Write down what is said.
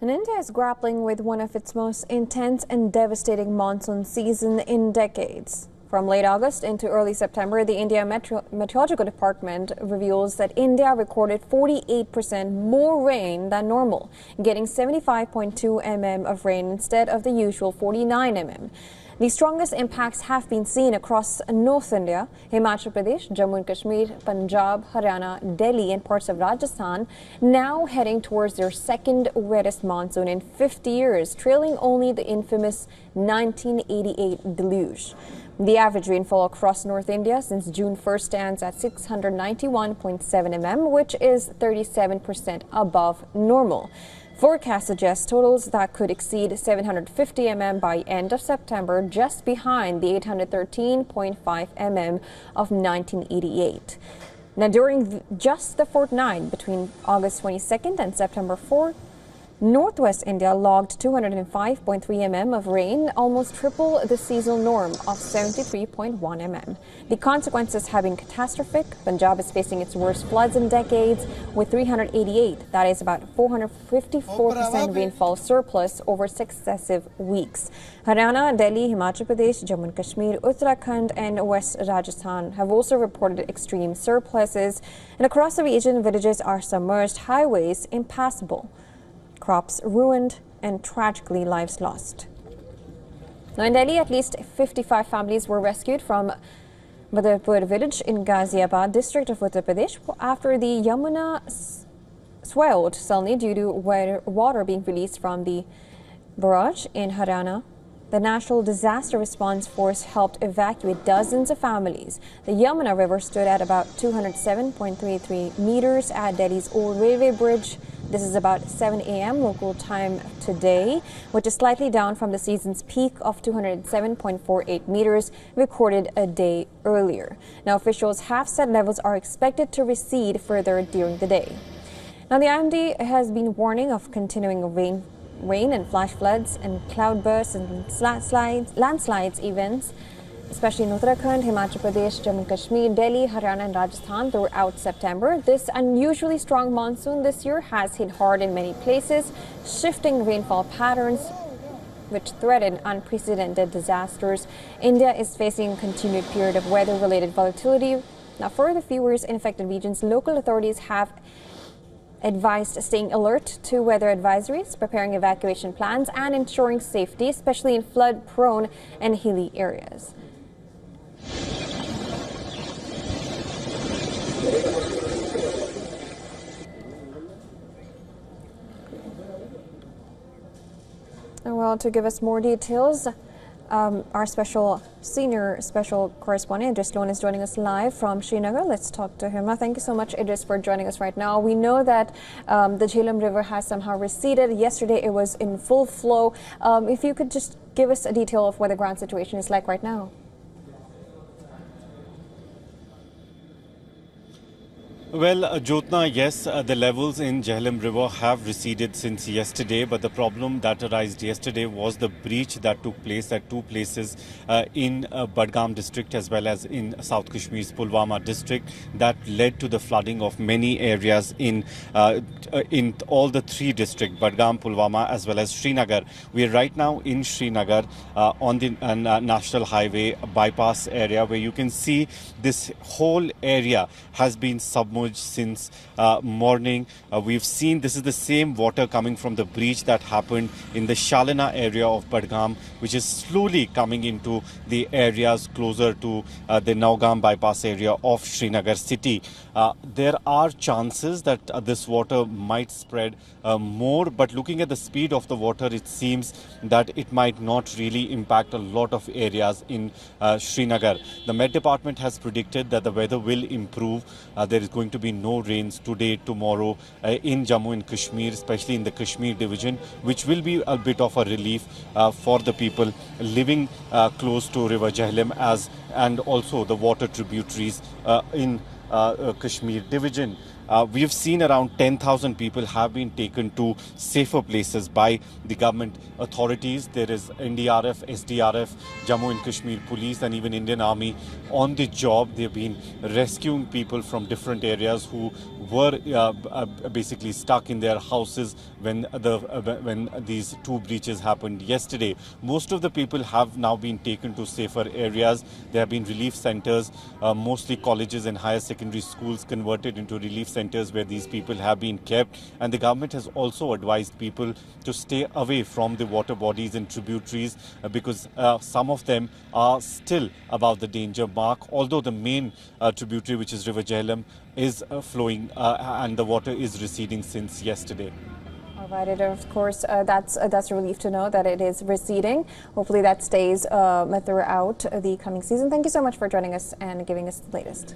And India is grappling with one of its most intense and devastating monsoon season in decades. From late August into early September, the India Meteorological Department reveals that India recorded 48% more rain than normal, getting 75.2 mm of rain instead of the usual 49 mm. The strongest impacts have been seen across North India, Himachal Pradesh, Jammu and Kashmir, Punjab, Haryana, Delhi and parts of Rajasthan, now heading towards their second wettest monsoon in 50 years, trailing only the infamous 1988 deluge. The average rainfall across North India since June 1st stands at 691.7 mm, which is 37% above normal. Forecasts suggest totals that could exceed 750 mm by end of September, just behind the 813.5 mm of 1988. Now, during just the fortnight between August 22nd and September 4th, Northwest India logged 205.3 mm of rain, almost triple the seasonal norm of 73.1 mm. The consequences have been catastrophic. Punjab is facing its worst floods in decades with 388, that is about 454% rainfall surplus over successive weeks. Haryana, Delhi, Himachal Pradesh, Jammu and Kashmir, Uttarakhand and West Rajasthan have also reported extreme surpluses, and across the region, villages are submerged, highways impassable, crops ruined and tragically lives lost. Now in Delhi, at least 55 families were rescued from Badarpur village in Ghaziabad district of Uttar Pradesh after the Yamuna swelled suddenly due to water being released from the barrage in Haryana. The National Disaster Response Force helped evacuate dozens of families. The Yamuna River stood at about 207.33 meters at Delhi's old railway bridge. This is about 7 a.m. local time today, which is slightly down from the season's peak of 207.48 meters recorded a day earlier. Now, officials have said levels are expected to recede further during the day. Now, the IMD has been warning of continuing rain and flash floods and cloudbursts and landslides events, especially in Uttarakhand, Himachal Pradesh, Jammu and Kashmir, Delhi, Haryana and Rajasthan throughout September. This unusually strong monsoon this year has hit hard in many places, shifting rainfall patterns which threaten unprecedented disasters. India is facing a continued period of weather-related volatility. Now, for the viewers in affected regions, local authorities have advised staying alert to weather advisories, preparing evacuation plans and ensuring safety, especially in flood-prone and hilly areas. Well, to give us more details, our senior special correspondent Idris Loan is joining us live from Srinagar. Let's talk to him. Thank you so much, Idris, for joining us right now. We know that the Jhelum River has somehow receded. Yesterday, it was in full flow. If you could just give us a detail of what the ground situation is like right now. Well, Jyotna, yes, the levels in Jhelum River have receded since yesterday, but the problem that arose yesterday was the breach that took place at two places in Budgam district as well as in South Kashmir's Pulwama district that led to the flooding of many areas in all the three districts, Budgam, Pulwama as well as Srinagar. We are right now in Srinagar on the National Highway bypass area where you can see this whole area has been submerged since morning. We've seen this is the same water coming from the breach that happened in the Shalina area of Budgam, which is slowly coming into the areas closer to the Naugam bypass area of Srinagar city. There are chances that this water might spread more, but looking at the speed of the water, it seems that it might not really impact a lot of areas in Srinagar. The Met Department has predicted that the weather will improve. There is going to be no rains today, tomorrow in Jammu and Kashmir, especially in the Kashmir division, which will be a bit of a relief for the people living close to River Jhelum and also the water tributaries in Kashmir division. We have seen around 10,000 people have been taken to safer places by the government authorities. There is NDRF, SDRF, Jammu and Kashmir Police and even Indian Army on the job. They have been rescuing people from different areas who were basically stuck in their houses when these two breaches happened yesterday. Most of the people have now been taken to safer areas. There have been relief centers, mostly colleges and higher secondary schools converted into relief centers where these people have been kept. And the government has also advised people to stay away from the water bodies and tributaries because some of them are still above the danger mark, although the main tributary, which is River Jhelum, is flowing and the water is receding since yesterday. All right, and of course, that's a relief to know that it is receding. Hopefully that stays throughout the coming season. Thank you so much for joining us and giving us the latest.